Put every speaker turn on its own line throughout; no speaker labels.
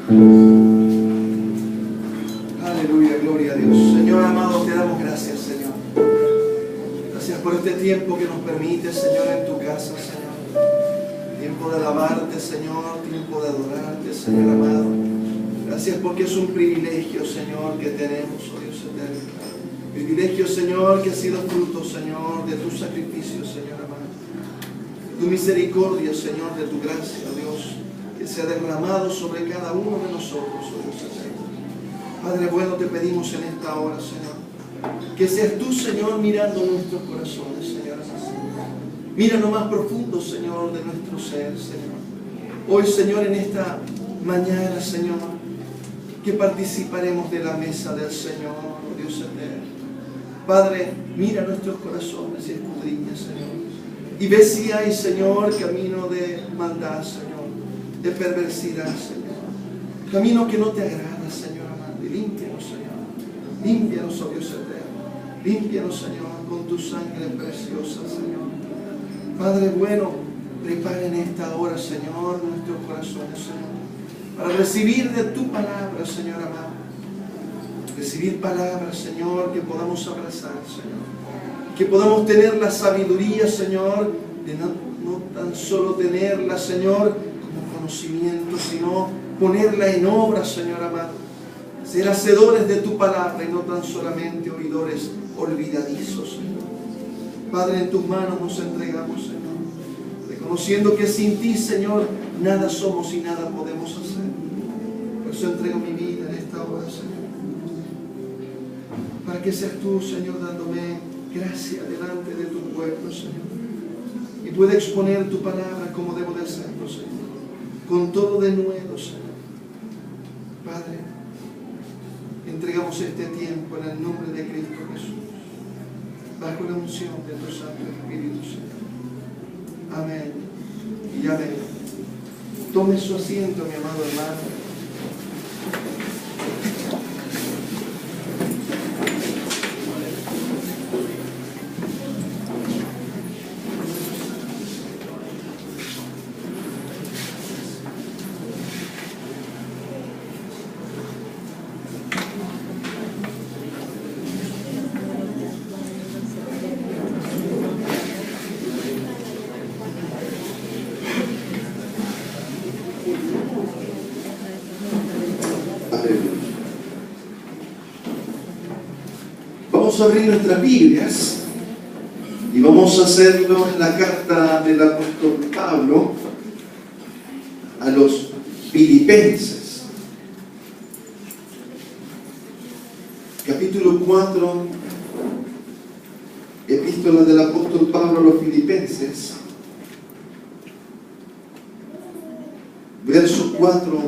Aleluya, gloria a Dios. Señor amado, te damos gracias, Señor. Gracias por este tiempo que nos permite, Señor, en tu casa, Señor. Tiempo de alabarte, Señor, tiempo de adorarte, Señor amado. Gracias porque es un privilegio, Señor, que tenemos, oh Dios eterno. Privilegio, Señor, que ha sido fruto, Señor, de tu sacrificio, Señor amado. De tu misericordia, Señor, de tu gracia, oh Dios, que se ha derramado sobre cada uno de nosotros, oh Dios eterno. Padre bueno, te pedimos en esta hora, Señor, que seas tú, Señor, mirando nuestros corazones, Señor amado. Mira lo más profundo, Señor, de nuestro ser, Señor. Hoy, Señor, en esta mañana, Señor, que participaremos de la mesa del Señor, oh Dios eterno. Padre, mira nuestros corazones y escudriña, Señor. Y ve si hay, Señor, camino de maldad, Señor, de perversidad, Señor. Camino que no te agrada, Señor amado. Y límpianos, Señor. Límpianos, oh Dios eterno. Límpianos, Señor, con tu sangre preciosa, Señor. Padre bueno, prepara en esta hora, Señor, nuestros corazones, Señor, para recibir de tu palabra, Señor amado. Recibir palabras, Señor, que podamos abrazar, Señor. Que podamos tener la sabiduría, Señor, de no tan solo tenerla, Señor, como conocimiento, sino ponerla en obra, Señor amado. Ser hacedores de tu palabra y no tan solamente oidores olvidadizos, Señor. Padre, en tus manos nos entregamos, Señor, reconociendo que sin ti, Señor, nada somos y nada podemos hacer. Por eso entrego mi vida en esta hora, Señor, para que seas tú, Señor, dándome gracia delante de tu pueblo, Señor, y pueda exponer tu palabra como debo de hacerlo, Señor, con todo denuedo, Señor. Padre, entregamos este tiempo en el nombre de Cristo Jesús, bajo la unción de tu Santo Espíritu, Señor. Amén y amén. Tome su asiento, mi amado hermano. Vamos a abrir nuestras Biblias y vamos a hacerlo en la carta del apóstol Pablo a los Filipenses, capítulo 4, epístola del apóstol Pablo a los Filipenses, verso 4.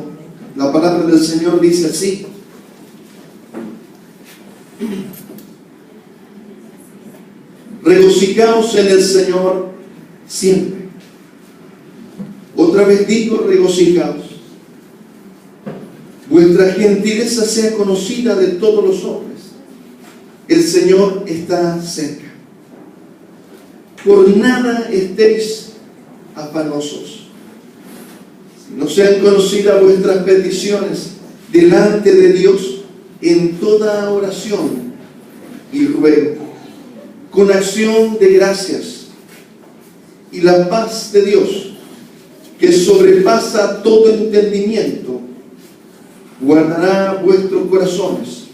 La palabra del Señor dice así: regocijaos en el Señor siempre. Otra vez digo, regocijaos. Vuestra gentileza sea conocida de todos los hombres. El Señor está cerca. Por nada estéis afanosos, sino sean conocidas vuestras peticiones delante de Dios en toda oración y ruego, con acción de gracias, y la paz de Dios, que sobrepasa todo entendimiento, guardará vuestros corazones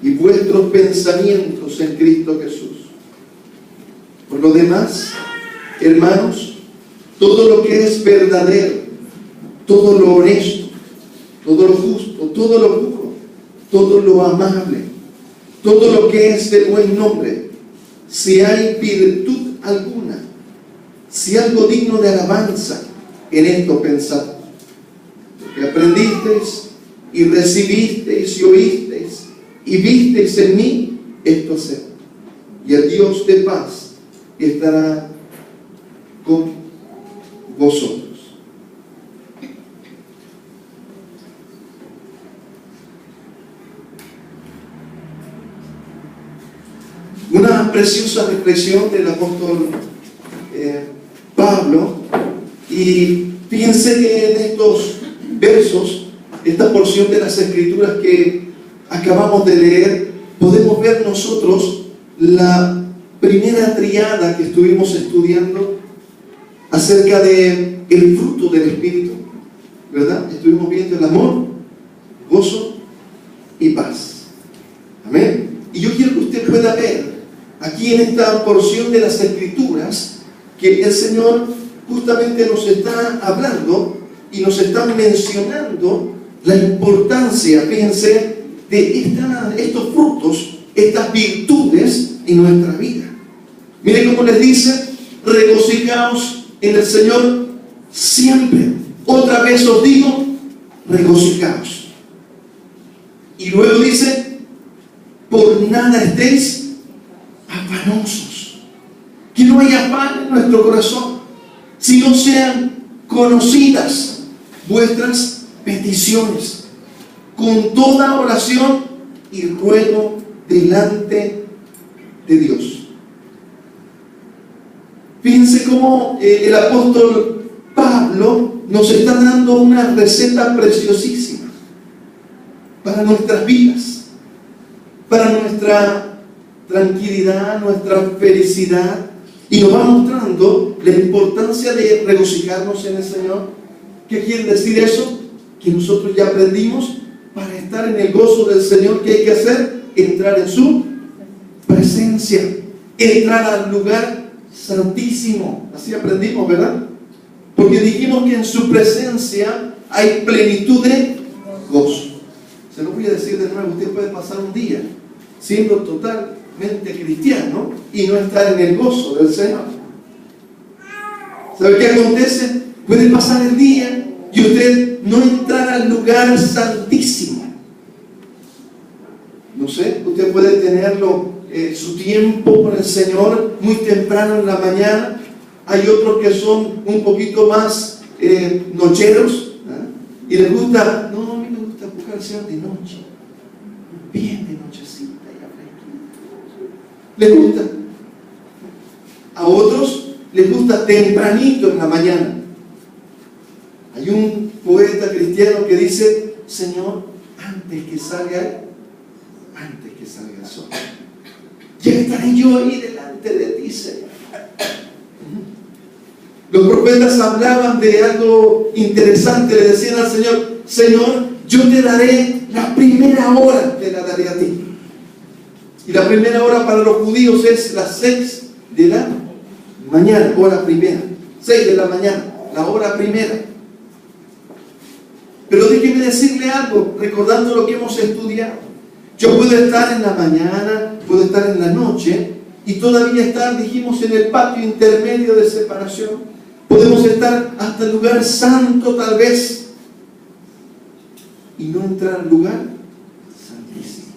y vuestros pensamientos en Cristo Jesús. Por lo demás, hermanos, todo lo que es verdadero, todo lo honesto, todo lo justo, todo lo puro, todo lo amable, todo lo que es de buen nombre, si hay virtud alguna, si algo digno de alabanza, en esto pensad. Lo que aprendisteis y recibisteis y oísteis y visteis en mí, esto haced, y el Dios de paz estará con vosotros. Una preciosa reflexión del apóstol Pablo, y fíjense que en estos versos esta porción de las Escrituras que acabamos de leer, podemos ver nosotros la primera triada que estuvimos estudiando acerca de el fruto del Espíritu, ¿verdad? Estuvimos viendo el amor, gozo y paz. Amén. Y yo quiero que usted pueda ver aquí en esta porción de las Escrituras que el Señor justamente nos está hablando y nos está mencionando la importancia, fíjense, de estos frutos, estas virtudes en nuestra vida. Miren cómo les dice: regocijaos en el Señor siempre. Otra vez os digo, regocijaos. Y luego dice: por nada estéis afanosos. Que no haya afán en nuestro corazón, sino sean conocidas vuestras peticiones con toda oración y ruego delante de Dios. Fíjense cómo el apóstol Pablo nos está dando una receta preciosísima para nuestras vidas, para nuestra tranquilidad, nuestra felicidad, y nos va mostrando la importancia de regocijarnos en el Señor. ¿Qué quiere decir eso? Que nosotros ya aprendimos, para estar en el gozo del Señor, ¿qué hay que hacer? Entrar en su presencia, entrar al lugar santísimo. Así aprendimos, ¿verdad? Porque dijimos que en su presencia hay plenitud de gozo. Se lo voy a decir de nuevo: usted puede pasar un día siendo totalmente cristiano y no estar en el gozo del Señor. ¿Sabe qué acontece? Puede pasar el día y usted no entrar al lugar santísimo. No sé, usted puede tenerlo su tiempo con el Señor muy temprano en la mañana. Hay otros que son un poquito más nocheros, y les gusta, no, a mí me gusta buscar al Señor de noche, bien de nochecita y les gusta. A otros les gusta tempranito en la mañana. Hay un poeta cristiano que dice: Señor, antes que salga el sol, ya estaré yo ahí delante de ti, Señor. Los profetas hablaban de algo interesante. Le decían al Señor: Señor, yo te daré la primera hora, te la daré a ti. Y la primera hora para los judíos es las 6 de la mañana, hora primera. 6 de la mañana, la hora primera. Pero déjeme decirle algo, recordando lo que hemos estudiado. Yo puedo estar en la mañana, puedo estar en la noche, y todavía estar, dijimos, en el patio intermedio de separación. Podemos estar hasta el lugar santo tal vez, y no entrar al lugar santísimo.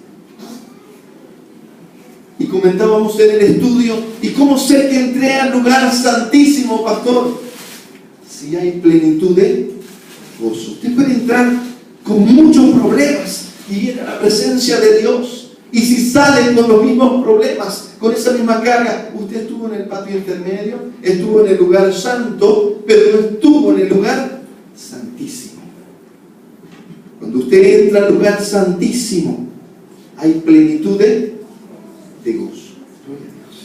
Y comentábamos en el estudio: ¿y cómo sé que entré al lugar santísimo, pastor? Si hay plenitud de gozo. Usted puede entrar con muchos problemas y viene a la presencia de Dios, y si sale con los mismos problemas, con esa misma carga, usted estuvo en el patio intermedio, estuvo en el lugar santo, pero no estuvo en el lugar santísimo. Cuando usted entra al lugar santísimo, hay plenitud de gozo. Gloria a Dios.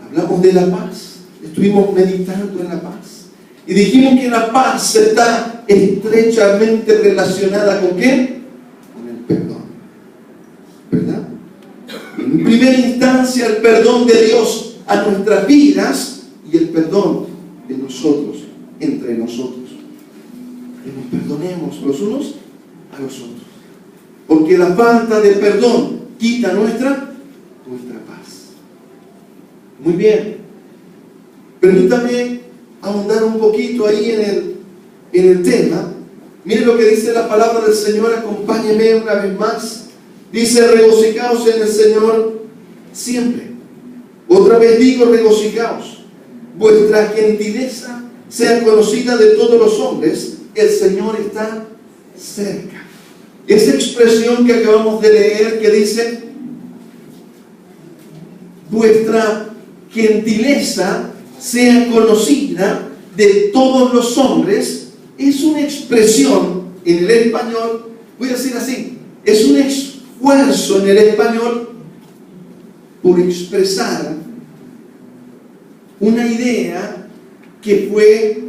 Hablamos de la paz, estuvimos meditando en la paz. Y dijimos que la paz está estrechamente relacionada ¿con qué? Con el perdón, ¿verdad? En primera instancia, el perdón de Dios a nuestras vidas y el perdón de nosotros, entre nosotros. Que nos perdonemos los unos a los otros. Porque la falta de perdón quita nuestra paz. Muy bien. Permítame ahondar un poquito ahí en el tema. Miren lo que dice la palabra del Señor. Acompáñenme una vez más. Dice: regocijaos en el Señor siempre. Otra vez digo: regocijaos. Vuestra gentileza sea conocida de todos los hombres. El Señor está cerca. Esa expresión que acabamos de leer, que dice: vuestra gentileza sea conocida de todos los hombres, es una expresión en el español, voy a decir así, es un esfuerzo en el español por expresar una idea que fue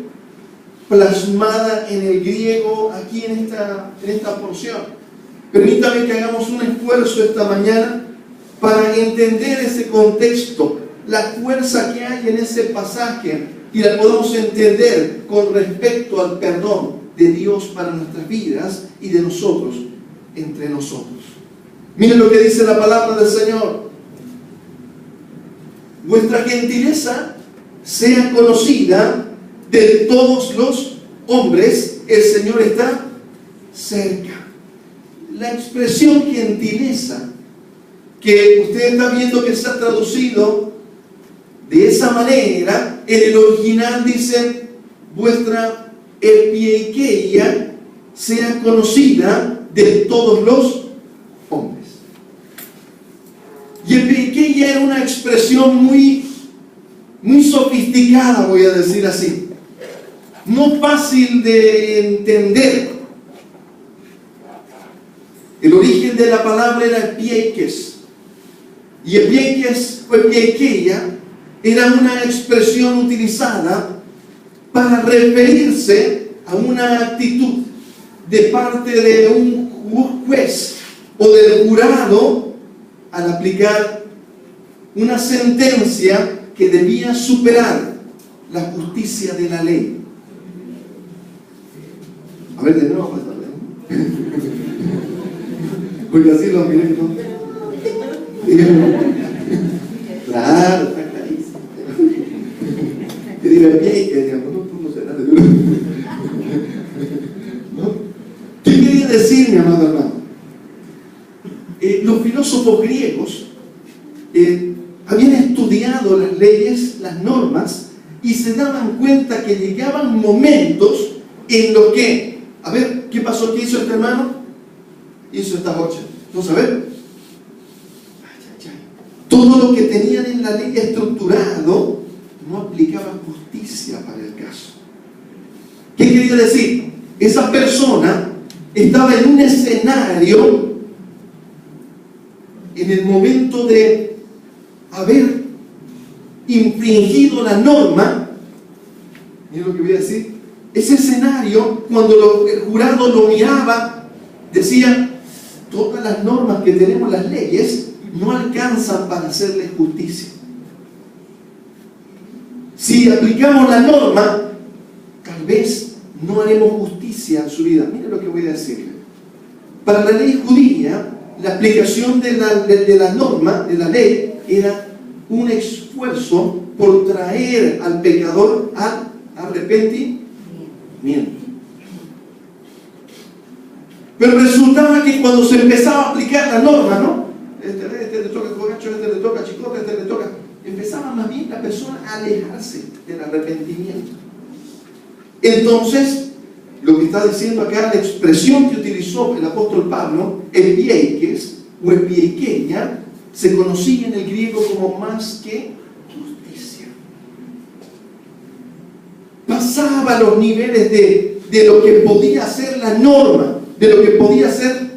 plasmada en el griego aquí en esta porción. Permítame que hagamos un esfuerzo esta mañana para entender ese contexto, la fuerza que hay en ese pasaje y la podamos entender con respecto al perdón de Dios para nuestras vidas y de nosotros, entre nosotros. Miren lo que dice la palabra del Señor. Vuestra gentileza sea conocida de todos los hombres, el Señor está cerca. La expresión gentileza que usted está viendo que está traducido de esa manera, en el original dice, vuestra epieikeia sea conocida de todos los hombres. Y epieikeia era una expresión muy sofisticada, voy a decir así, no fácil de entender. El origen de la palabra era epiekes, y epiekes o epieikeia era una expresión utilizada para referirse a una actitud de parte de un juez o del jurado al aplicar una sentencia que debía superar la justicia de la ley. A ver, de nuevo, pues, porque así lo miré, ¿no? Claro, está clarísimo. Que diga bien, que diga, no sé nada de Dios. ¿No? ¿Qué quería decir, mi amado hermano? Los filósofos griegos habían estudiado las leyes, las normas, y se daban cuenta que llegaban momentos en los que, a ver, ¿qué pasó? ¿Qué hizo este hermano? Hizo esta jocha. Entonces, a ver, todo lo que tenían en la ley estructurado no aplicaba justicia para el caso. ¿Qué quería decir? Esa persona estaba en un escenario en el momento de haber infringido la norma. Miren lo que voy a decir. Ese escenario, cuando el jurado lo miraba, decía, todas las normas que tenemos, las leyes, no alcanzan para hacerle justicia. Si aplicamos la norma, tal vez no haremos justicia en su vida. Miren lo que voy a decirle. Para la ley judía, la aplicación de la norma, de la ley, era un esfuerzo por traer al pecador al arrepentimiento. Pero resultaba que cuando se empezaba a aplicar la norma, ¿no? Este le toca cogacho, este le toca chicote, este le toca. Empezaba más bien la persona a alejarse del arrepentimiento. Entonces, lo que está diciendo acá, la expresión que utilizó el apóstol Pablo, epiekes o epieikeia, se conocía en el griego como más que justicia. Pasaba los niveles de lo que podía ser la norma, de lo que podía ser.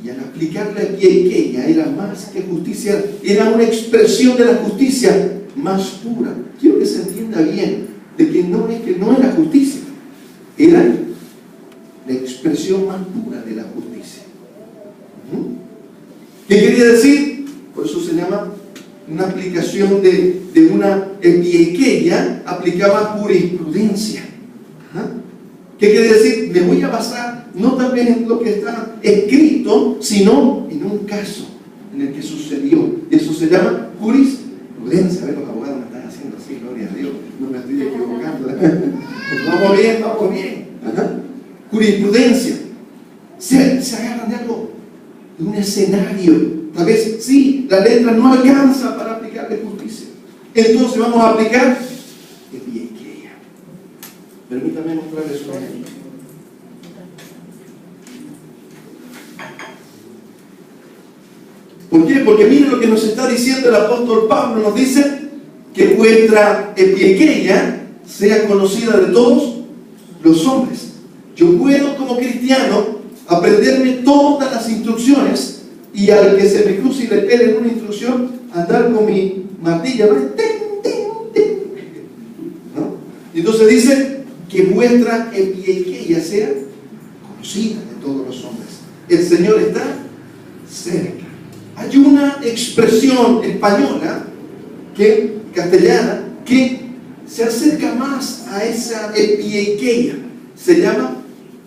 Y al aplicar la epieikeia era más que justicia, era una expresión de la justicia más pura. Quiero que se entienda bien de que no era justicia, era la expresión más pura de la justicia. ¿Qué quería decir? Por eso se llama una aplicación de una epieikeia, aplicaba jurisprudencia. ¿Qué quiere decir? Me voy a basar no también en lo que está escrito, sino en un caso en el que sucedió. Y eso se llama jurisprudencia. A ver, los abogados me están haciendo así, gloria a Dios, no me estoy equivocando. Vamos bien, vamos bien. Jurisprudencia. Se agarran de algo, de un escenario. Tal vez, sí, la letra no alcanza para aplicarle justicia. Entonces vamos a aplicar epieikeia. Permítame mostrarles un ejemplo. ¿Por qué? Porque miren lo que nos está diciendo el apóstol Pablo. Nos dice que vuestra epieikeia sea conocida de todos los hombres. Yo puedo, como cristiano, aprenderme todas las instrucciones, y al que se me cruce y le pele en una instrucción, andar con mi martillo, ¿no? Y entonces dice que vuestra epieikeia sea conocida de todos los hombres. El Señor está cerca. Hay una expresión española, castellana, que se acerca más a esa epieikeia. Se llama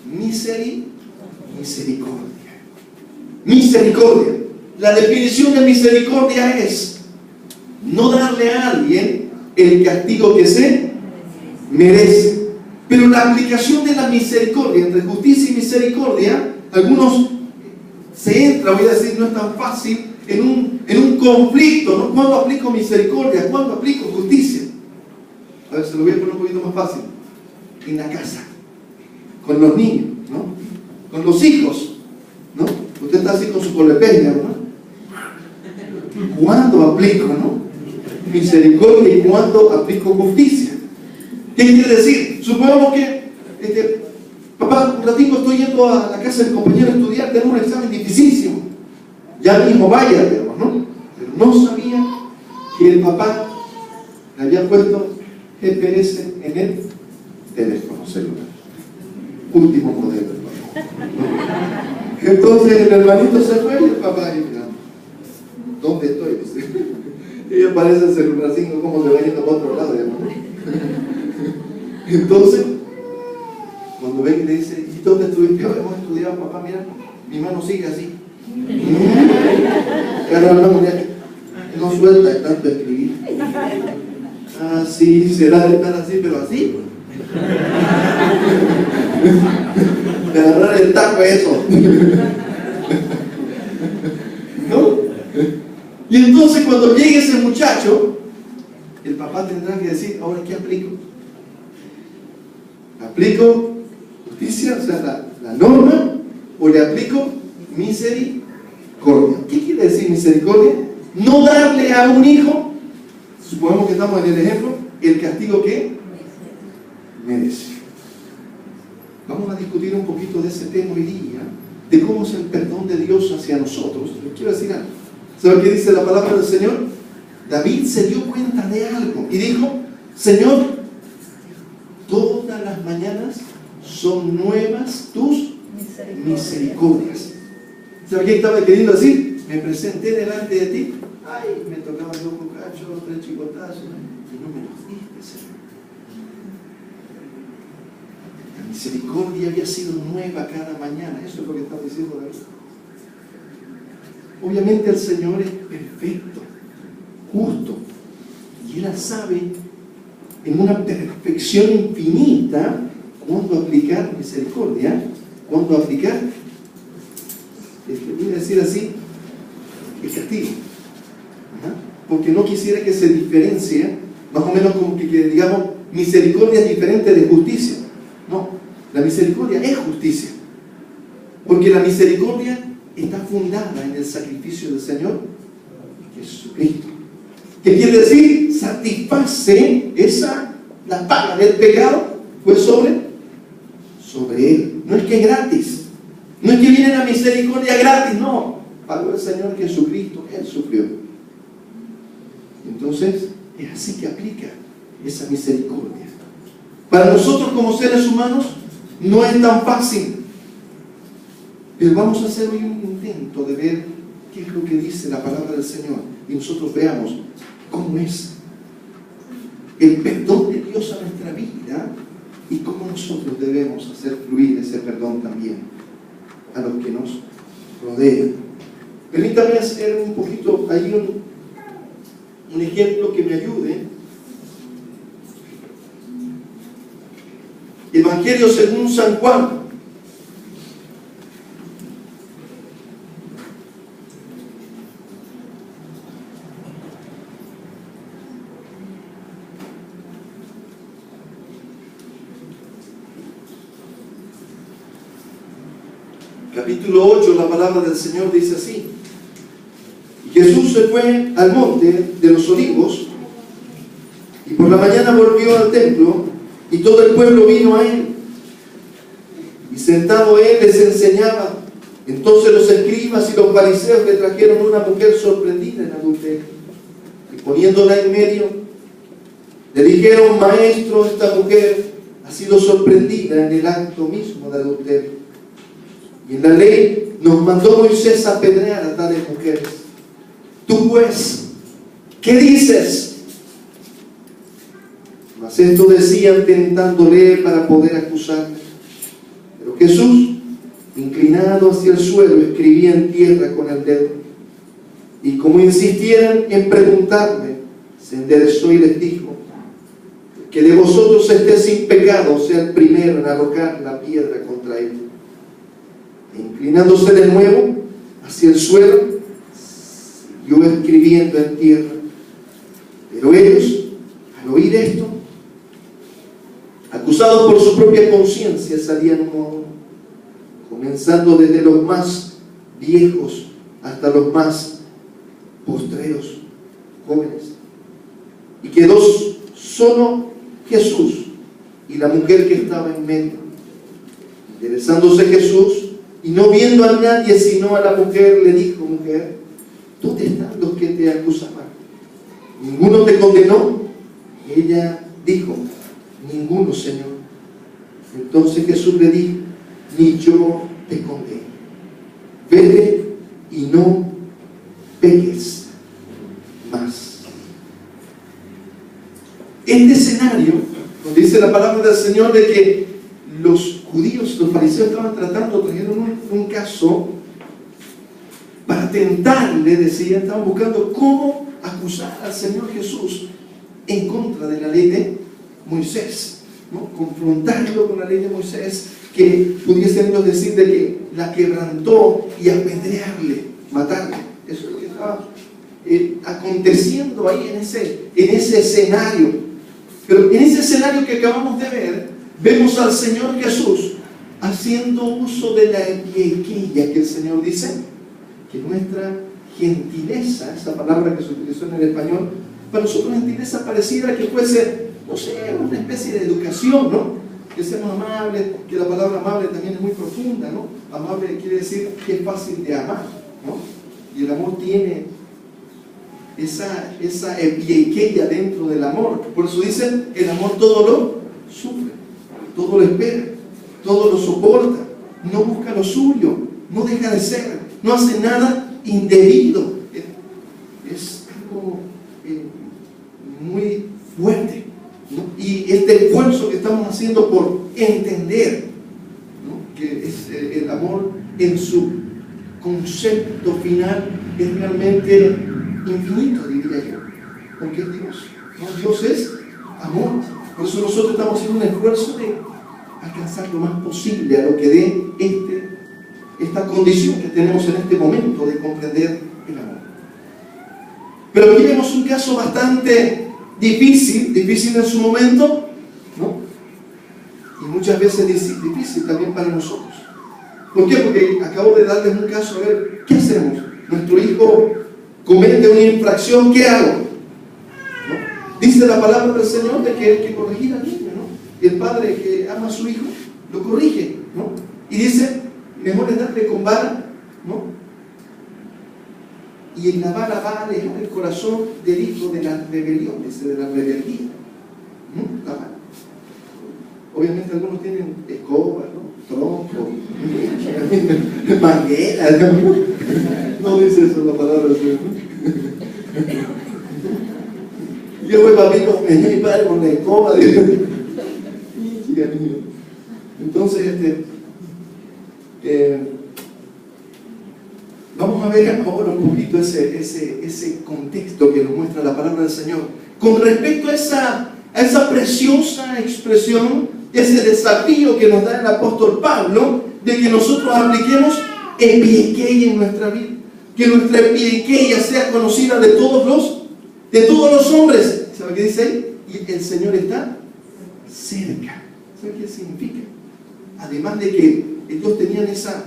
misericordia. Misericordia. La definición de misericordia es no darle a alguien el castigo que se merece. Pero la aplicación de la misericordia, entre justicia y misericordia, algunos se entra, voy a decir, no es tan fácil, en un conflicto, ¿no? ¿Cuándo aplico misericordia? ¿Cuándo aplico justicia? A ver, se lo voy a poner un poquito más fácil. En la casa, con los niños, ¿no? Con los hijos, ¿no? Usted está así con su colepeña, ¿no? ¿Cuándo aplico, no? Misericordia y cuándo aplico justicia. ¿Qué quiere decir? Supongamos que, papá, un ratito estoy yendo a la casa del compañero a estudiar, tenemos un examen dificilísimo. Ya mismo vaya, ¿no? Pero no sabía que el papá le había puesto GPS en el teléfono celular. Último modelo. Entonces el hermanito se fue y el papá ahí mirando. ¿Dónde estoy? Y aparece el celular 5, como se va yendo para otro lado, ¿no? Entonces, cuando ven y le dice, ¿y dónde estuviste? Hemos estudiado, papá, mira, mi mano sigue así. No suelta de tanto escribir. Ah, sí, será de estar así, pero así. De agarrar el taco, eso. ¿No? Y entonces cuando llegue ese muchacho, el papá tendrá que decir, ¿ahora qué aplico? ¿Aplico justicia, o sea, la norma, o le aplico misericordia? ¿Qué quiere decir misericordia? No darle a un hijo, supongamos que estamos en el ejemplo, el castigo que merece. Vamos a discutir un poquito de ese tema hoy día, de cómo es el perdón de Dios hacia nosotros. Les quiero decir algo. ¿Saben qué dice la palabra del Señor? David se dio cuenta de algo y dijo, Señor, todas las mañanas son nuevas tus misericordias. ¿Saben qué estaba queriendo decir? Me presenté delante de ti, ay, me tocaban 2 cucachos, 3 chicotazos, y no me los diste, Señor. La misericordia había sido nueva cada mañana. Eso es lo que está diciendo David. Obviamente el Señor es perfecto, justo, y Él sabe en una perfección infinita cuándo aplicar misericordia, cuándo aplicar, voy a decir así, el castigo. Porque no quisiera que se diferencie, más o menos como que digamos, misericordia es diferente de justicia. No, la misericordia es justicia, porque la misericordia está fundada en el sacrificio del Señor Jesucristo. ¿Qué quiere decir? Satisface la paga del pecado, pues sobre Él. No es que es gratis, no es que viene la misericordia gratis, no. Pagó el Señor Jesucristo, Él sufrió. Entonces, es así que aplica esa misericordia. Para nosotros como seres humanos, no es tan fácil. Pero vamos a hacer hoy un intento de ver qué es lo que dice la palabra del Señor y nosotros veamos cómo es el perdón de Dios a nuestra vida y cómo nosotros debemos hacer fluir ese perdón también a los que nos rodean. Permítame hacer un poquito ahí un ejemplo que me ayude. Evangelio según San Juan. Capítulo 8, la palabra del Señor dice así: Jesús se fue al monte de los olivos y por la mañana volvió al templo Y todo el pueblo vino a él. Y sentado él les enseñaba. Entonces los escribas y los fariseos le trajeron una mujer sorprendida en adulterio. Y poniéndola en medio, le dijeron: Maestro, esta mujer ha sido sorprendida en el acto mismo de adulterio. Y en la ley nos mandó Moisés a apedrear a tales mujeres. Tú pues, ¿qué dices? Mas esto decían tentándole para poder acusarle. Pero Jesús, inclinado hacia el suelo, escribía en tierra con el dedo. Y como insistieran en preguntarle, se enderezó y les dijo: que de vosotros esté sin pecado sea el primero en arrojar la piedra contra él. E inclinándose de nuevo hacia el suelo, siguió escribiendo en tierra. Pero ellos, al oír esto, acusados por su propia conciencia, salían uno a uno, comenzando desde los más viejos hasta los más postreros, jóvenes. Y quedó solo Jesús y la mujer que estaba en medio. Interesándose Jesús y no viendo a nadie sino a la mujer, le dijo: mujer, ¿dónde están los que te acusaban? ¿Ninguno te condenó? Ella dijo: ninguno, Señor. Entonces Jesús le dijo: ni yo te condeno. Vete y no peques más. Este escenario, donde dice la palabra del Señor de que los judíos, los fariseos estaban tratando, trajeron un caso para tentarle, decían, estaban buscando cómo acusar al Señor Jesús en contra de la ley de Moisés, ¿no? Confrontarlo con la ley de Moisés, que pudiesen ellos decir de que la quebrantó y apedrearle, matarle. Eso es lo que estaba aconteciendo ahí en ese escenario. Pero en ese escenario que acabamos de ver, vemos al Señor Jesús haciendo uso de la epieikeia, que el Señor dice que nuestra gentileza, esa palabra que se utilizó en el español, para nosotros gentileza pareciera que fuese, no sé, una especie de educación, ¿no? Que seamos amables, que la palabra amable también es muy profunda, ¿no? Amable quiere decir que es fácil de amar, ¿no? Y el amor tiene esa epieikeia dentro del amor. Por eso dicen, el amor todo lo sufre, todo lo espera, todo lo soporta, no busca lo suyo, no deja de ser, no hace nada indebido. Es algo muy fuerte, ¿no? Y este esfuerzo que estamos haciendo por entender, ¿no? Que es el amor en su concepto final es realmente infinito, diría yo, porque es Dios, ¿no? Dios es amor. Por eso nosotros estamos haciendo un esfuerzo de alcanzar lo más posible a lo que dé esta condición que tenemos en este momento de comprender el amor. Pero aquí vemos un caso bastante difícil en su momento, ¿no? Y muchas veces difícil también para nosotros. ¿Por qué? Porque acabo de darles un caso. A ver, ¿qué hacemos? Nuestro hijo comete una infracción, ¿qué hago? ¿No? Dice la palabra del Señor de que hay que corregir al niño, ¿no? El padre que ama a su hijo lo corrige, ¿no? Y dice, mejor es darle con vara, ¿no? Y en la vara va a alejar el corazón del hijo de las rebeliones, de la rebeldía, ¿no? La vara. Obviamente algunos tienen escoba, ¿no? Tronco, manguera, ¿no? No dice eso la palabra del Señor. Yo voy papito, mi padre con la escoba. Entonces, vamos a ver ahora un poquito ese contexto que nos muestra la palabra del Señor con respecto a esa preciosa expresión, ese desafío que nos da el apóstol Pablo de que nosotros apliquemos epieikeia en nuestra vida, que nuestra epieikeia sea conocida de todos los hombres. ¿Sabe qué dice ahí? Y el Señor está cerca. ¿Sabe qué significa? Además de que ellos tenían esa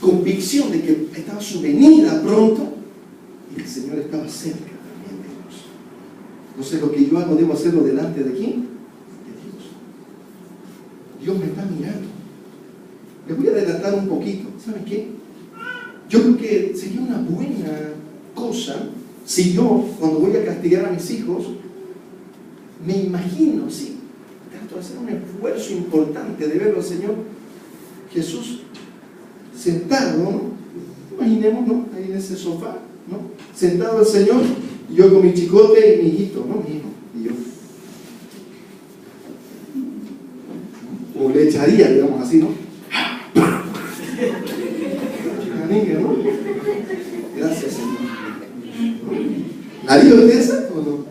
convicción de que estaba su venida pronto, y el Señor estaba cerca también de ellos. Entonces lo que yo hago, ¿debo hacerlo delante de quién?
Dios me está mirando. Les voy a adelantar un poquito. ¿Saben qué? Yo creo que sería una buena cosa si yo, cuando voy a castigar a mis hijos, me imagino, sí, trato de hacer un esfuerzo importante de verlo al Señor Jesús sentado, ¿no? Imaginemos, ¿no? Ahí en ese sofá, ¿no? Sentado el Señor, y yo con mi chicote y mi hijito, ¿no? Mi hijo, y yo. O le echaría, digamos así, ¿no? La niña, ¿no? Gracias, Señor. ¿Haría usted esa o no?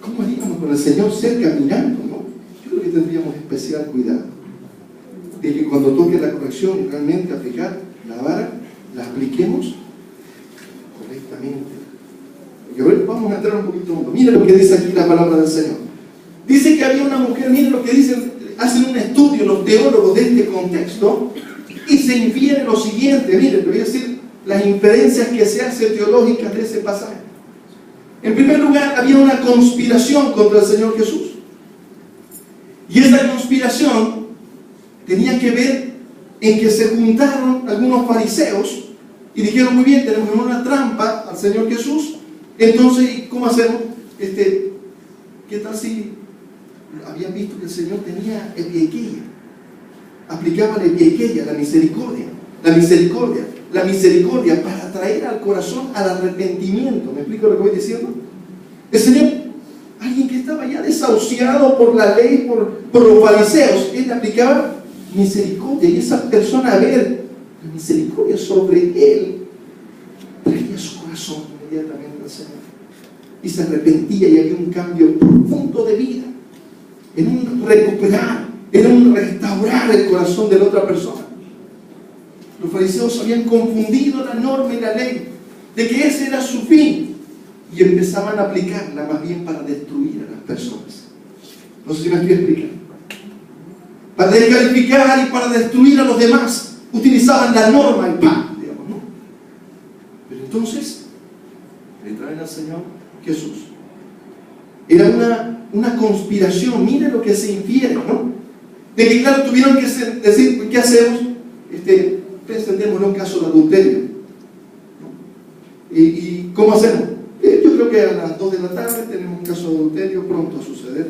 ¿Cómo haríamos con el Señor cerca mirando, no? Yo creo que tendríamos especial cuidado de que cuando toque la corrección realmente aplicar la vara, la apliquemos correctamente. Y ahora vamos a entrar un poquito más. Mira lo que dice aquí la palabra del Señor. Dice que había una mujer, miren lo que dicen, hacen un estudio los teólogos de este contexto y se infiere lo siguiente. Miren, le voy a decir las inferencias que se hacen teológicas de ese pasaje. En primer lugar, había una conspiración contra el Señor Jesús. Y esa conspiración tenía que ver en que se juntaron algunos fariseos y dijeron, muy bien, tenemos una trampa al Señor Jesús, entonces, ¿cómo hacemos? ¿Qué tal si habían visto que el Señor tenía epieikeia? Aplicaba la epieikeia, la misericordia para atraer al corazón al arrepentimiento. ¿Me explico lo que voy diciendo? El Señor, alguien que estaba ya desahuciado por la ley, por los fariseos, Él aplicaba misericordia, y esa persona, a ver la misericordia sobre Él, traía su corazón inmediatamente al Señor y se arrepentía, y había un cambio profundo de vida, en un recuperar, en un restaurar el corazón de la otra persona. Los fariseos habían confundido la norma y la ley de que ese era su fin y empezaban a aplicarla más bien para destruir a las personas. No sé si me estoy explicando. Para descalificar y para destruir a los demás utilizaban la norma y pan, digamos, ¿no? Pero entonces le traen al Señor Jesús. Era una conspiración. Miren lo que se infiere, ¿no? De que claro, tuvieron que decir, ¿qué hacemos? Presentemos un caso de adulterio, ¿no? ¿Y cómo hacemos? Yo creo que a las 2 de la tarde tenemos un caso de adulterio pronto a suceder.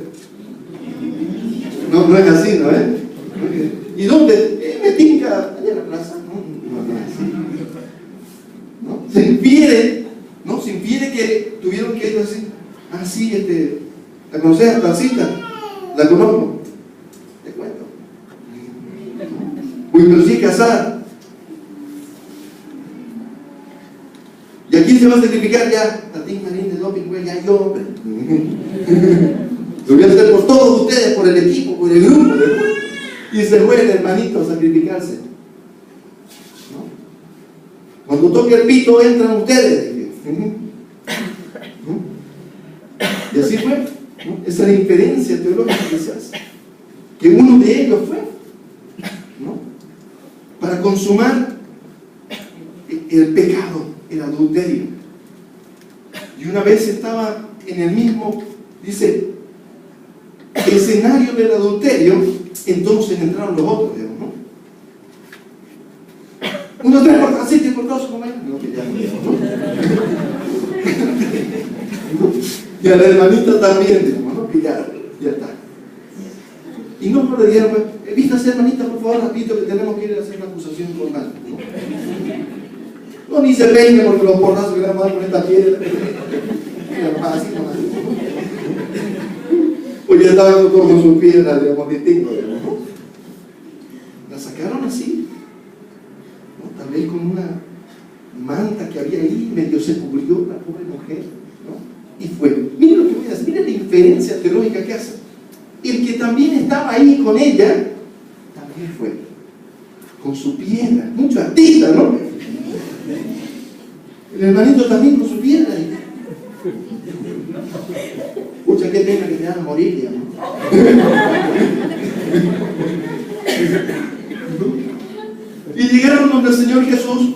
No es así, ¿no? ¿Y dónde? Me tinca allá en la plaza. ¿No? Se infiere, ¿no? Se infiere que tuvieron que ir así. Ah, sí, ¿la conoces a Tancita? ¿La conozco? Te cuento. Uy, pero sí casar. ¿Y a quién se va a sacrificar ya? A ti, Marín de López, güey, ya yo, hombre. Lo voy a hacer por todos ustedes, por el equipo, por el grupo. Y se fue el hermanito a sacrificarse. ¿No? Cuando toque el pito, entran ustedes. ¿No? Y así fue. ¿No? Esa es la inferencia teológica que se hace. Que uno de ellos fue, ¿no? Para consumar el pecado, el adulterio. Y una vez estaba en el mismo, dice, escenario del adulterio, entonces entraron los otros, digamos, ¿no? 1, 2, 3, por así te por todos, como no, que ya ¿no? Y a la hermanita también, digamos, ¿no? Que ya está. Y no le dijeron, vístase hermanita, por favor, rapidito, que tenemos que ir a hacer una acusación formal, ¿no? No, ni se peine porque los porrazos que le vamos a dar con esta piedra. Así nomás. Pues ya estaban todos con sus piedras, digamos, distintos, digamos, ¿no? La sacaron así, ¿no? Tal vez con una manta que había ahí, medio se cubrió la pobre mujer, ¿no? Y fue. Miren lo que voy a decir, miren la inferencia teológica que hace. El que también estaba ahí con ella, también fue. Con su piedra, mucho artista, ¿no? El hermanito también con su piedra. Pucha, qué pena que te van a morir, digamos. Y llegaron donde el Señor Jesús.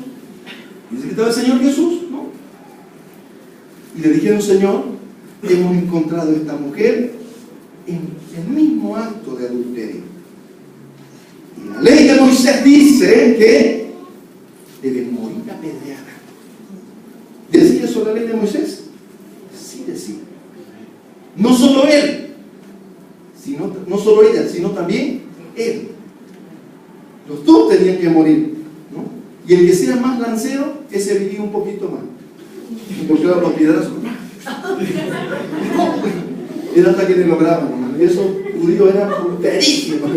Dice que estaba el Señor Jesús, ¿no? Y le dijeron, Señor, hemos encontrado a esta mujer en el mismo mismo acto de adulterio. Y la ley de Moisés dice que debe morir apedreada. ¿Decía eso la ley de Moisés? Sí decía. No solo él, no solo ella, sino también él. Los dos tenían que morir, ¿no? Y el que sea más lancero, ese vivía un poquito más. Porque era los piedrazos. Era hasta que le lograban, hermano. Y esos judíos eran punterísimos.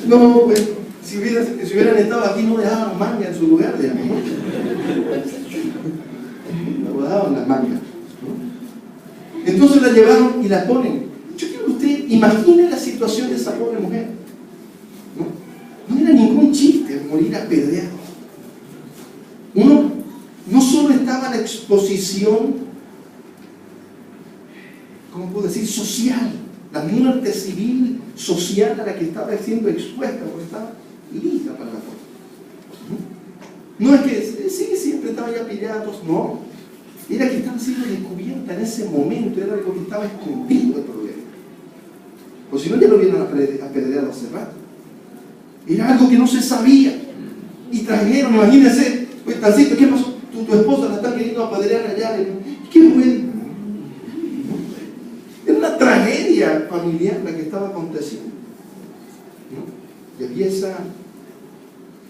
No, pues, si hubieran estado aquí, no dejaban manga en su lugar, digamos, ¿no? No dejaban las mangas, ¿no? Entonces la llevaron y la ponen. Yo quiero que usted imagine la situación de esa pobre mujer, ¿no? No era ningún chiste morir apedreado. Uno no solo estaba en la exposición, ¿cómo puedo decir?, social, la muerte civil social a la que estaba siendo expuesta, porque estaba lista para la muerte. No es que sí, siempre estaba ya pillados, no. Era que estaba siendo descubierta en ese momento, era algo que estaba escondido el problema. O si no, ya lo hubieran apedreado hace rato. Era algo que no se sabía. Y trajeron, imagínense, pues Tancito, ¿qué pasó? Tu esposa la está queriendo apedrear allá. ¿Qué bueno? Era una tragedia familiar la que estaba aconteciendo, ¿no? Y había esa,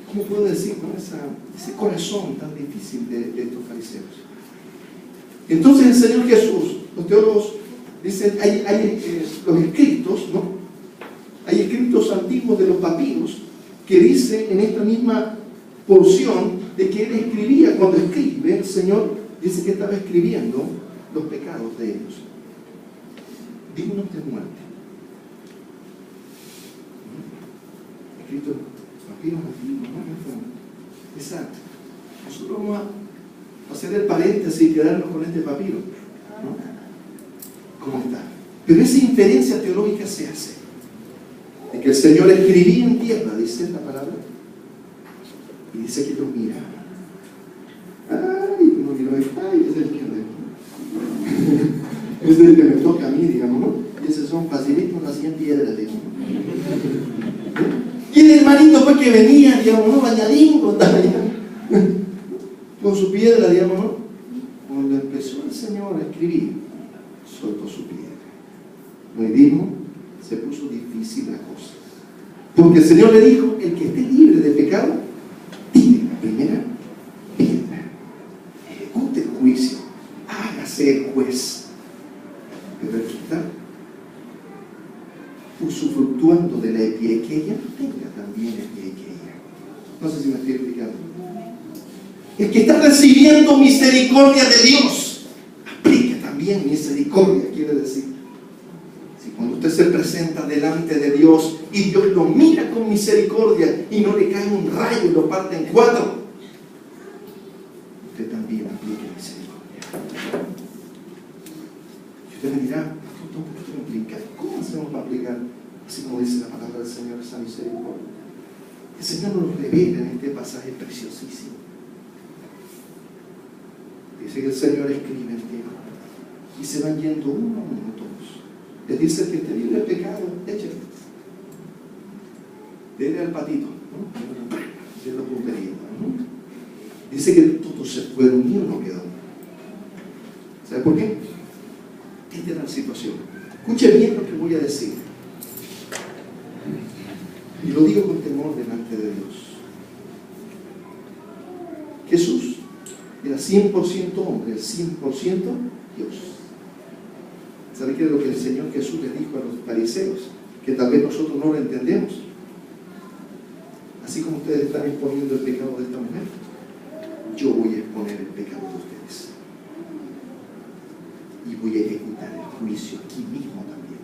¿cómo puedo decir?, ¿no? Ese corazón tan difícil de estos fariseos. Entonces el Señor Jesús, los teólogos dicen, hay los escritos, ¿no? Hay escritos antiguos de los papiros que dicen en esta misma porción de que Él escribía, cuando escribe, el Señor dice que estaba escribiendo los pecados de ellos, dignos de muerte. Escrito papiros antiguos, ¿no? Exacto. Nosotros vamos a hacer el paréntesis y quedarnos con este papiro, ¿no? ¿Cómo está? Pero esa inferencia teológica se hace de que el Señor escribía en tierra, dice la palabra, y dice que los miraba. Ay, uno miró, ay, ese es el que ese es el que me toca a mí, digamos, ¿no? Y esos son facilitos, no hacían piedras, digamos. Y el hermanito fue que venía, digamos, ¿no? Bañadín, con su piedra, digamos, ¿no? Cuando empezó el Señor a escribir, soltó su piedra. No hay digno, se puso difícil la cosa. Porque el Señor le dijo, el que esté libre de pecado, tire la primera piedra. Ejecute el juicio, hágase el juez. Pero el que está usufructuando de la epiequeia, tenga también epiequeia. No sé si me estoy explicando. El que está recibiendo misericordia de Dios, aplique también misericordia, quiere decir. Si cuando usted se presenta delante de Dios y Dios lo mira con misericordia y no le cae un rayo y lo parte en cuatro, usted también aplique misericordia. Y usted me dirá, ¿cómo hacemos para aplicar? Así como dice la palabra del Señor, esa misericordia. El Señor nos revela en este pasaje preciosísimo. Dice que el Señor escribe el tema y se van yendo uno a uno todos. Les dice que esté libre del pecado, échale. Dele al patito, ¿no? De la puntería, ¿no? Dice que todos se fueron y uno quedó. ¿Sabe por qué? Esta es la situación. Escuche bien lo que voy a decir. Y lo digo con temor delante de Dios. Jesús era 100% hombre, 100% Dios. ¿Sabe qué es lo que el Señor Jesús le dijo a los fariseos? Que tal vez nosotros no lo entendemos. Así como ustedes están exponiendo el pecado de esta mujer, yo voy a exponer el pecado de ustedes. Y voy a ejecutar el juicio aquí mismo también.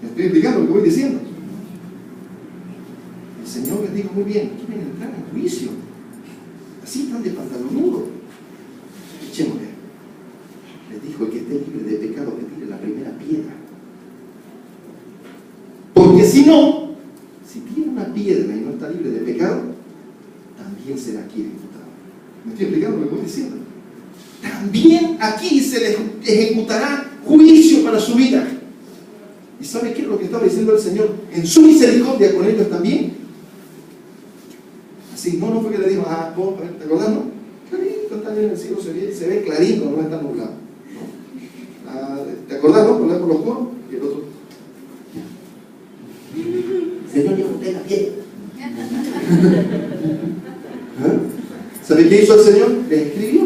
¿Me estoy explicando lo que voy diciendo? El Señor les dijo muy bien, quieren entrar en juicio. Así están de pantalonudo. Echémosle. Les dijo, el que esté libre de pecado que tire la primera piedra. Porque si no, si tira una piedra y no está libre de pecado, también será aquí ejecutado. ¿Me estoy explicando lo que voy diciendo? También aquí se le ejecutará juicio para su vida. ¿Y sabe qué es lo que estaba diciendo el Señor? En su misericordia con ellos también. Así, no fue que le dijo, vos, ¿te acordás, no? Clarito, está bien en el cielo, se ve clarito, no está nublado. ¿No? ¿Te acordás, no? Por los coros. Y el otro. Señor, yo usted la piel. ¿Sabe qué hizo el Señor? Le escribió.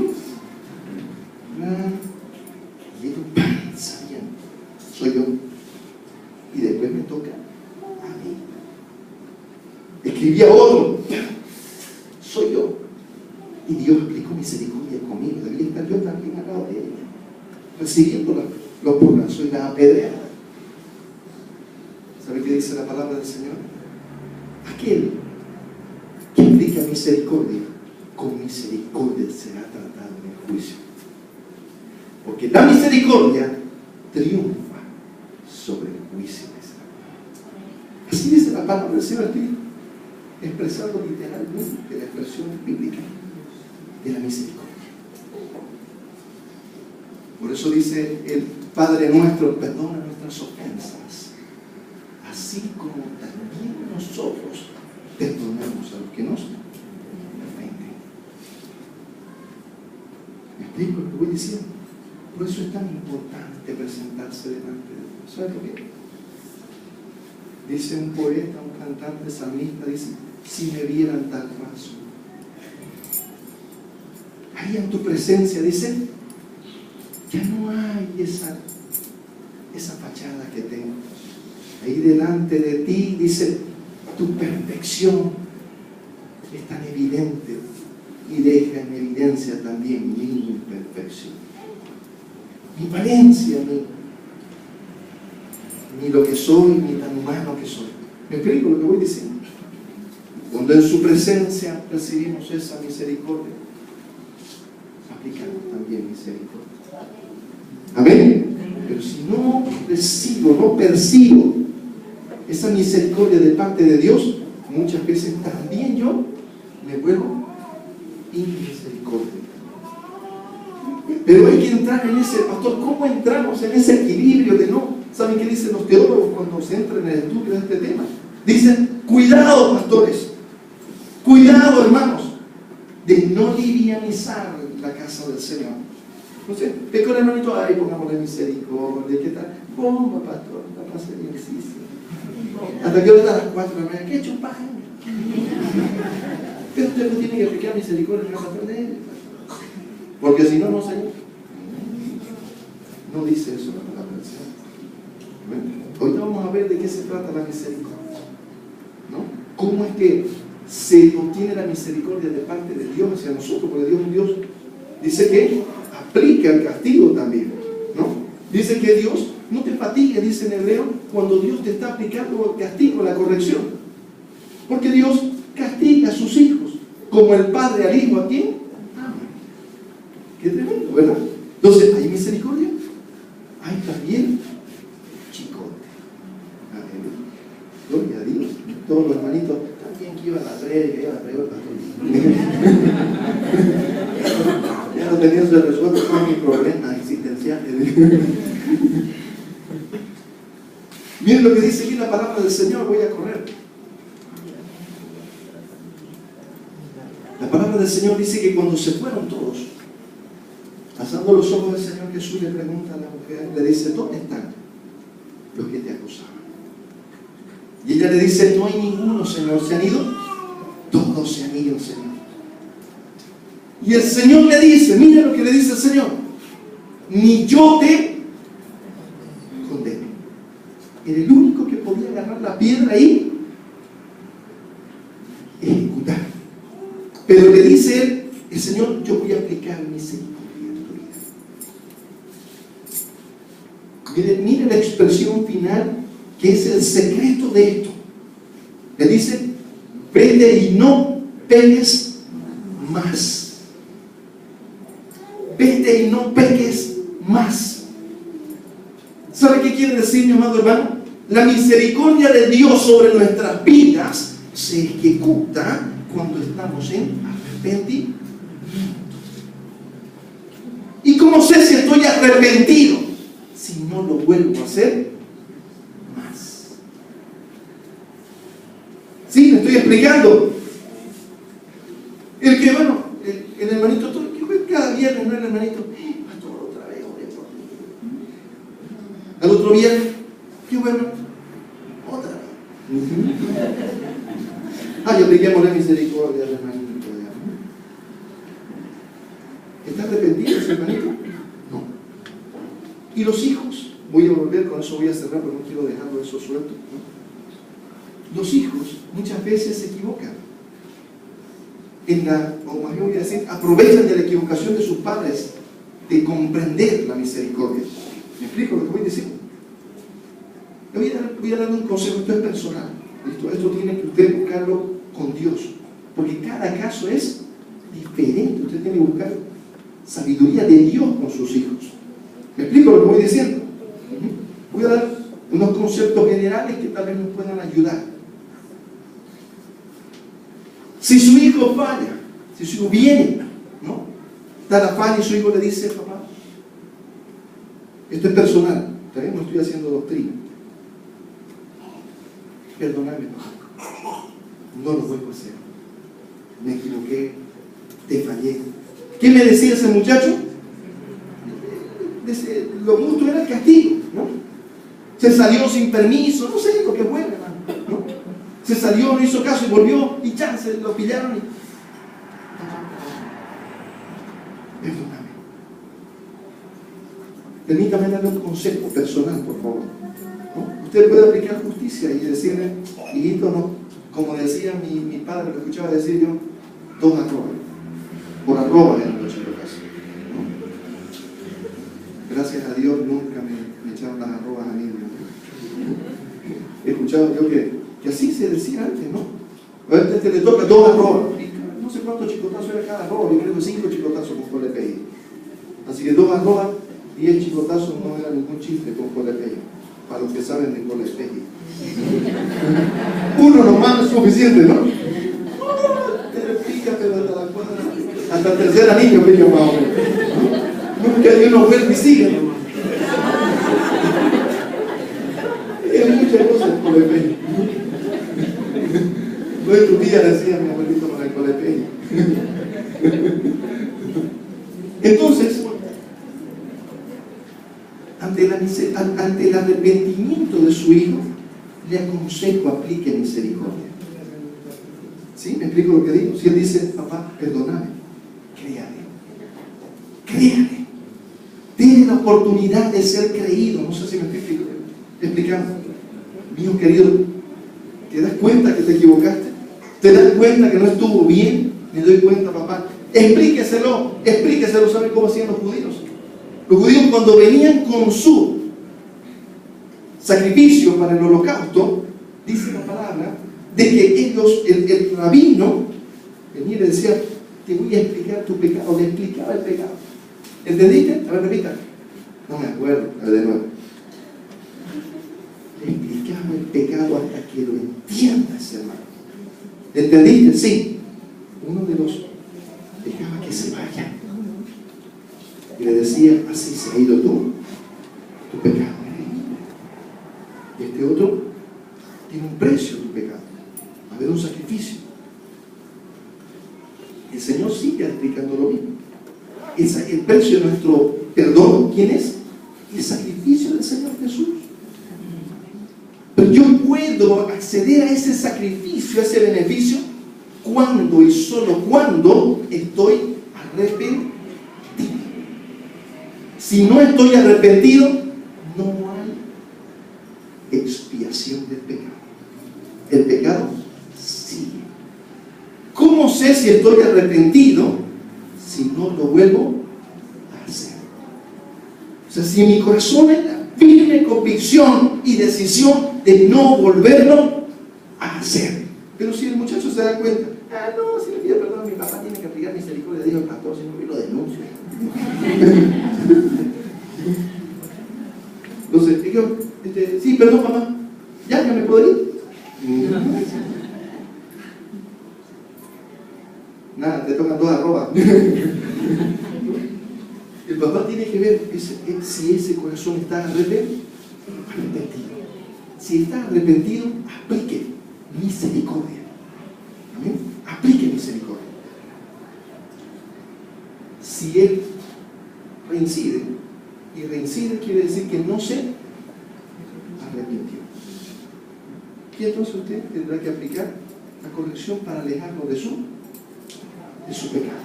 Y ellos sabían, soy yo. Y después me toca a mí. Escribía otro, soy yo. Y Dios aplicó misericordia conmigo. Debía estar yo también al lado de ella, recibiendo los porrazos y las apedreadas. ¿Sabe qué dice la palabra del Señor? Aquel que aplica misericordia, con misericordia será tratado en el juicio. Porque la misericordia triunfa sobre el juicio. Así dice la palabra del Señor. Estoy expresando literalmente la expresión bíblica de la misericordia. Por eso dice el Padre nuestro, perdona nuestras ofensas, así como también nosotros perdonamos a los que nos ofenden. ¿Me explico lo que voy diciendo? Por eso es tan importante presentarse delante de Dios. ¿Sabe por qué? Dice un poeta, un cantante salmista, dice, si me vieran tal paso, ahí en tu presencia, dice, ya no hay esa fachada que tengo. Ahí delante de ti, dice, tu perfección es tan evidente y deja en evidencia también mi imperfección, mi valencia, ni lo que soy, ni tan humano que soy. ¿Me explico lo que voy diciendo? Cuando en su presencia recibimos esa misericordia, aplicamos también misericordia. ¿Amén? Pero si no recibo, no percibo esa misericordia de parte de Dios, muchas veces también yo me vuelvo inmisericordia. Pero hay que entrar en ese, pastor, ¿cómo entramos en ese equilibrio de no? ¿Saben qué dicen los teólogos cuando se entra en el estudio de este tema? Dicen, cuidado, pastores, cuidado, hermanos, de no livianizar la casa del Señor. Entonces, pecó el hermanito, ay, pongámosle misericordia, ¿qué tal? Bomba, pastor, la paz bien existe. Hasta que ahora a las 4 de la mañana, ¿qué chupaje? Pero usted no tiene que aplicar misericordia en la casa de él, porque si no, no se. No dice eso la palabra del Señor. Ahorita vamos a ver de qué se trata la misericordia, ¿no? ¿Cómo es que se obtiene la misericordia de parte de Dios hacia nosotros? Porque Dios es un Dios, dice que aplica el castigo también, ¿no? Dice que Dios no te fatigue, dice en hebreo, cuando Dios te está aplicando el castigo, la corrección. Porque Dios castiga a sus hijos, como el padre al hijo, ¿a quién? Ama. Qué tremendo, ¿verdad? Entonces, ¿hay misericordia? Hay también chicote. Gloria a Dios. Todos los hermanitos, también que iban a traer, que iban a traer el pastor. Ya no tenían resuelto todos mis problemas existenciales. Miren lo que dice aquí la palabra del Señor, voy a correr. La palabra del Señor dice que cuando se fueron todos, pasando los ojos del Señor Jesús, le pregunta a la mujer, le dice, ¿dónde están los que te acusaban? Y ella le dice, no hay ninguno, Señor. ¿Se han ido? Todos se han ido, Señor. Y el Señor le dice, mira lo que le dice el Señor, ni yo te condeno. Era el único que podía agarrar la piedra ahí, ejecutar. Pero le dice él, el Señor, yo voy a aplicar misericordia en tu vida. Mire la expresión final, que es el secreto de esto. Le dice, vete y no peques más. Vete y no peques más. ¿Sabe qué quiere decir, mi amado hermano? La misericordia de Dios sobre nuestras vidas se ejecuta cuando estamos en arrepentimiento. ¿Y cómo sé si estoy arrepentido? Si no lo vuelvo a hacer explicando. El que, bueno, el hermanito, cada viernes, ¿no? El hermanito, pastor, otra vez, oré por mí. Al otro viernes, qué bueno, otra vez. Ay, apliquémosle misericordia al hermanito. ¿Está arrepentido ese hermanito? No. ¿Y los hijos? Voy a volver, con eso voy a cerrar, porque no quiero dejarlo eso suelto, ¿no? Los hijos muchas veces se equivocan. O más bien voy a decir, aprovechan de la equivocación de sus padres de comprender la misericordia. ¿Me explico lo que voy a decir? Voy a darle un consejo, esto es personal. Esto tiene que usted buscarlo con Dios, porque cada caso es diferente. Usted tiene que buscar sabiduría de Dios con sus hijos. ¿Me explico lo que voy diciendo? Voy a dar unos conceptos generales que tal vez nos puedan ayudar. Si su hijo falla, si su hijo viene, ¿no? Da la falla y su hijo le dice, papá, esto es personal, también no estoy haciendo doctrina. Perdóname, papá, no lo vuelvo a hacer. Me equivoqué, te fallé. ¿Qué me decía ese muchacho? Lo justo era el castigo, ¿no? Se salió sin permiso, no sé lo que fue, hermano, ¿no? Se salió, no hizo caso y volvió y ya se lo pillaron y... Perdóname. Permítame darle un consejo personal, por favor, ¿no? Usted puede aplicar justicia y decirle, hijito, no, como decía mi padre, lo escuchaba decir yo, 2 arrobas. Por arroba en los chicos. Gracias a Dios nunca me echaron las arrobas a mí, ¿no? He escuchado yo que así se decía antes, ¿no? A veces le toca 2 arrobas. No sé cuántos chicotazos era cada arroba, yo creo que 5 chicotazos con colepey. Así que 2 arrobas, 10 chicotazos no era ningún chiste con colepey. Para los que saben de colepey. Uno nomás es suficiente, ¿no? Te pica, pero hasta la cuadra. Hasta el tercer anillo pillo más o menos. Nunca hay uno vuelve y sigue, hermano. Hay muchas cosas en colepey. No es tu tía, decía mi abuelito con el colepey. Entonces, ante el arrepentimiento de su hijo, le aconsejo aplique misericordia. ¿Sí? ¿Me explico lo que digo? Si él dice, papá, perdóname, créale. Tiene la oportunidad de ser creído. No sé si me estoy explicando. Mi hijo querido, ¿te das cuenta que te equivocaste? ¿Te das cuenta que no estuvo bien? Me doy cuenta, papá. Explíqueselo. ¿Saben cómo hacían los judíos? Los judíos, cuando venían con su sacrificio para el holocausto, dice la palabra de que ellos, el rabino venía y le decía, te voy a explicar tu pecado. Le explicaba el pecado. ¿Entendiste? A ver, repita. No me acuerdo. A ver, de nuevo. Le explicaba el pecado hasta que lo entiendas, hermano. ¿Entendiste? Sí. Uno de los dejaba que se vaya. Y le decía, así se ha ido tu pecado. Y este otro tiene un precio tu pecado. Va a haber un sacrificio. El Señor sigue explicando lo mismo. El precio de nuestro perdón, ¿quién es? El sacrificio del Señor Jesús. Pero yo puedo acceder a ese sacrificio, a ese beneficio, cuando y solo cuando estoy arrepentido. Si no estoy arrepentido, no hay expiación del pecado. El pecado sigue. ¿Cómo sé si estoy arrepentido si no lo vuelvo a hacer? O sea, si mi corazón es la firme convicción y decisión de no volverlo a hacer. Pero si el muchacho se da cuenta, no, si le pide perdón a mi papá, tiene que aplicar misericordia, dijo el pastor, si no, yo lo denuncio. Entonces, digo, sí, perdón, mamá, ya me puedo ir. Nada, te tocan 2 arrobas. El papá tiene que ver si ese corazón está arrepentido. Si está arrepentido, aplique misericordia. si él reincide, y reincide quiere decir que no se arrepintió. Y entonces usted tendrá que aplicar la corrección para alejarlo de su pecado.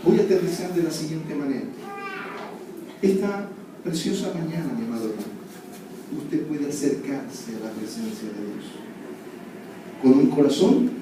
Voy a aterrizar de la siguiente manera. Esta preciosa mañana, mi amado hermano, usted puede acercarse a la presencia de Dios con un corazón